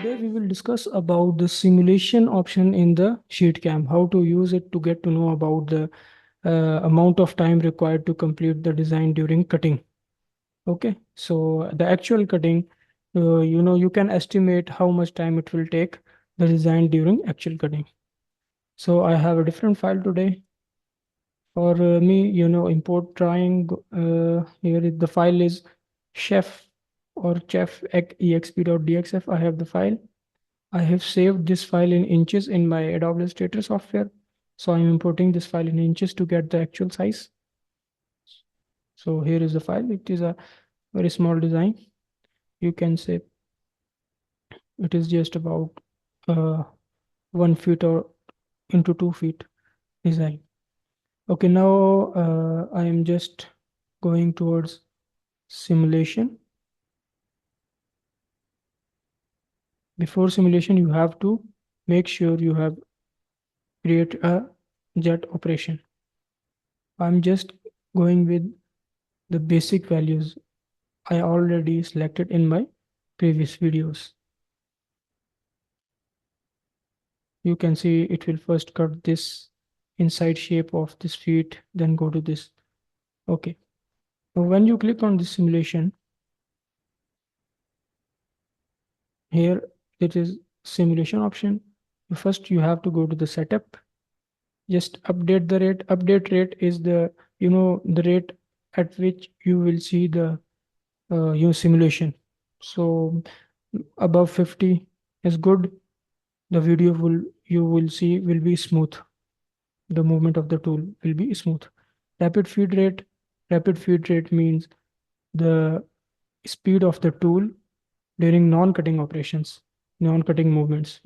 Today we will discuss about the simulation option in the SheetCam, how to use it to get to know about the amount of time required to complete the design during cutting. Okay, so the actual cutting, you can estimate how much time it will take the design during actual cutting. So I have a different file today for me, import drawing. The file is chef or chef.exp.dxf. I have the file. I have saved this file in inches in my Adobe Illustrator software. So I'm importing this file in inches to get the actual size. So here is the file. It is a very small design. You can say it is just about uh, 1 feet or into 2 feet design. Okay, now I am just going towards simulation. Before simulation, you have to make sure you have create a jet operation. I'm just going with the basic values I already selected in my previous videos. You can see it will first cut this inside shape of this feet, then go to this. Okay. Now when you click on this simulation, here it is simulation option. First, you have to go to the setup. Just update the rate. Update rate is the rate at which you will see the your simulation. So above 50 is good. The video you will see will be smooth. The movement of the tool will be smooth. Rapid feed rate. Rapid feed rate means the speed of the tool during non-cutting operations, non-cutting movements,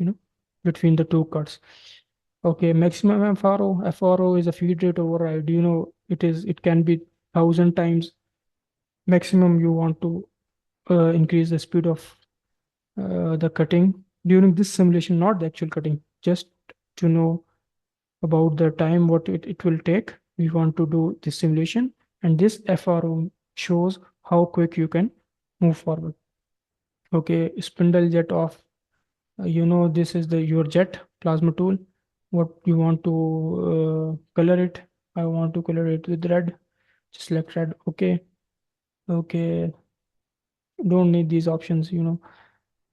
between the two cuts. Okay, maximum FRO. FRO is a feed rate override. It can be 1,000 times maximum you want to increase the speed of the cutting during this simulation, not the actual cutting, just to know about the time what it will take. We want to do this simulation, and this FRO shows how quick you can move forward. Okay, spindle jet off. This is the your jet plasma tool. What you want to color it? I want to color it with red. Just select red. Okay. Okay. Don't need these options.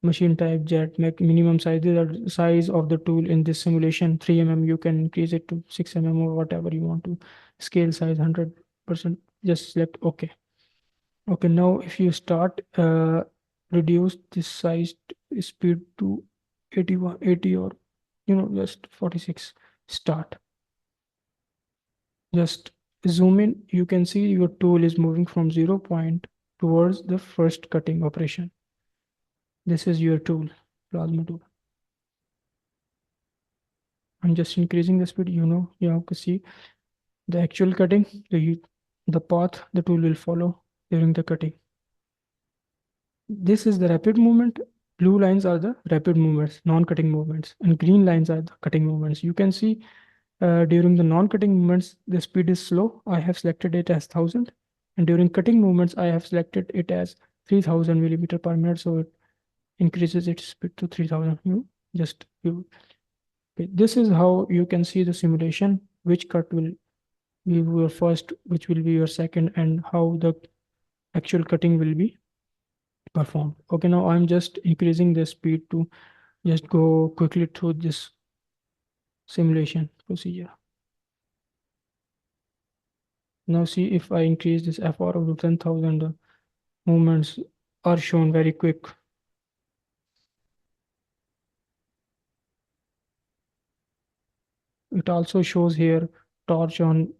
Machine type jet, make minimum size. These are size of the tool in this simulation. 3 mm. You can increase it to 6 mm or whatever you want to. Scale size 100%. Just select OK. Okay, now if you start, reduce this size speed to 81, 80, or just 46. Start. Just zoom in. You can see your tool is moving from 0 point towards the first cutting operation. This is your tool, plasma tool. I'm just increasing the speed. You have to see the actual cutting, the path the tool will follow during the cutting. This is the rapid movement. Blue lines are the rapid movements, non-cutting movements, and green lines are the cutting movements. You can see during the non-cutting movements, the speed is slow. I have selected it as 1,000. And during cutting movements, I have selected it as 3,000 millimeter per minute. So it increases its speed to 3,000. Okay. This is how you can see the simulation, which cut will be your first, which will be your second, and how the actual cutting will be performed. Okay, now I'm just increasing the speed to just go quickly through this simulation procedure. Now see, if I increase this FR to 10,000, the movements are shown very quick. It also shows here torch on.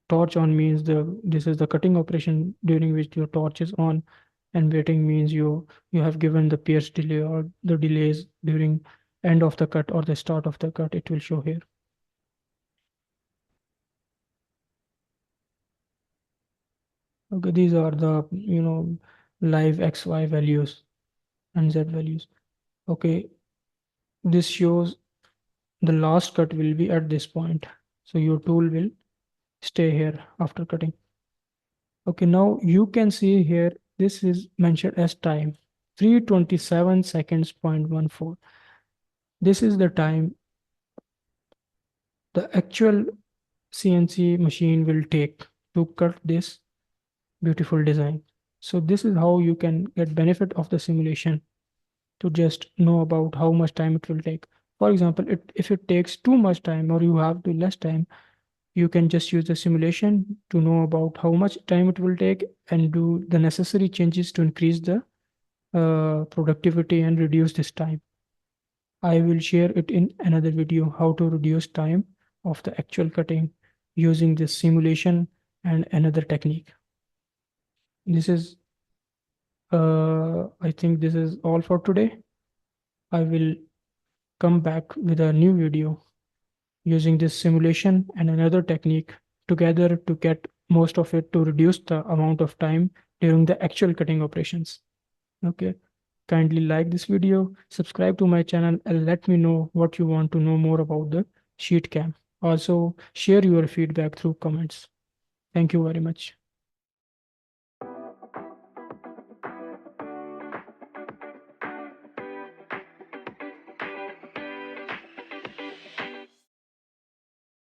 Torch on means this is the cutting operation during which your torch is on, and waiting means you have given the pierce delay or the delays during end of the cut or the start of the cut. It will show here. Okay, these are the live XY values and Z values. Okay, this shows the last cut will be at this point, so your tool will stay here after cutting. Okay, now you can see here this is mentioned as time. 327 seconds, 0.14. This is the time the actual CNC machine will take to cut this beautiful design. So this is how you can get benefit of the simulation, to just know about how much time it will take. For example, if it takes too much time or you have too less time, you can just use the simulation to know about how much time it will take and do the necessary changes to increase the productivity and reduce this time. I will share it in another video how to reduce time of the actual cutting using this simulation and another technique. This is, I think this is all for today. I will come back with a new video using this simulation and another technique together to get most of it to reduce the amount of time during the actual cutting operations. Okay. Kindly like this video, subscribe to my channel, and let me know what you want to know more about the SheetCam. Also, share your feedback through comments. Thank you very much.